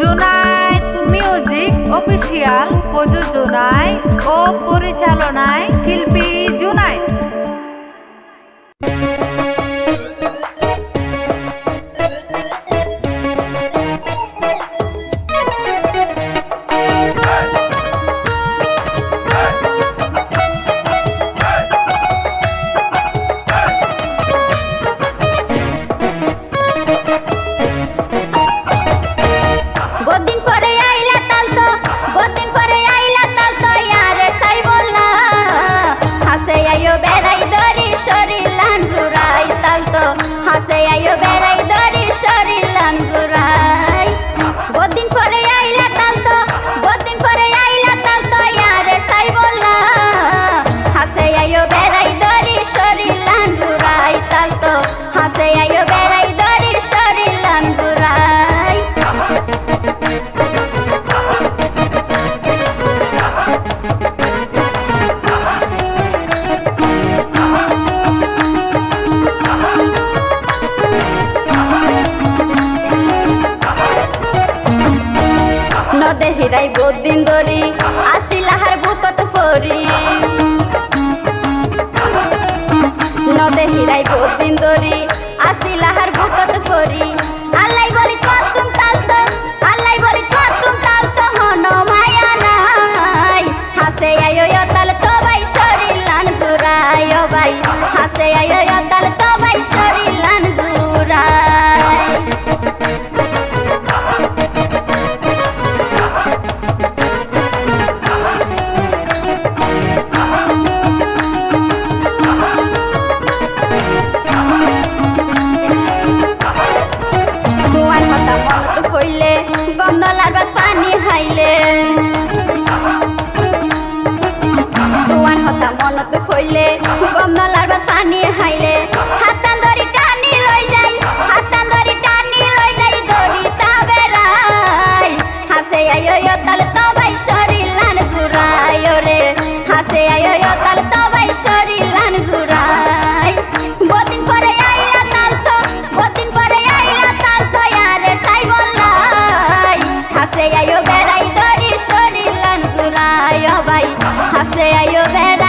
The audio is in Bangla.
জুনায়েদ মিউজিক অফিসিয়াল প্রযোজনায় ও পরিচালনায় শিল্পী জুনায়েদ। হাসে আইও বেড়াই দরি শরীলান গুরাই বহুদিন পরে আইলা তাল তো বহুদিন পরে আইলা তাল তো ইয়ারে সাই বললা হাসে আইও বেড়াই দরি শরীলান গুরাই তাল তো হাসে আইও বেড়াই দরি শরীলান গুরাই নদে হিরাই বহুদিন ধরি আসিলাহার বুকত পরি নদে হিরাই বহুদিন ধরি আসিলাহার বুকত পরি আল্লাই বলি কতুম তালতো আল্লাই বলি কতুম তালতো হন মায়া নাই হাসে আয়ো তাল তো ভাই শরীলান গুরাই ও ভাই হাসে আয়ো তাল তো ভাই শরীলান গুরাই হইলে গন্ধলার বাদ পানি হাইলে তোমার হতা মনত হইলে গন্ধলার বাদ পানি হাইলে হাতান ধরি টানি লই যাই হাতান ধরি টানি লই যাই দড়ি তাবেরাই হাসে আয়ো তাল তো ভাই শরীলান গুরাই ওরে হাসে আয়ো তাল তো ভাই শরীলান গুরাই বহুদিন পরে আইলা তাল তো বহুদিন পরে আইলা তাল তো ইয়ারে সাই বললা হাসে আয়ো বেড়াই দরি শরীলান গুরাই ও ভাই হাসে আয়ো বেড়াই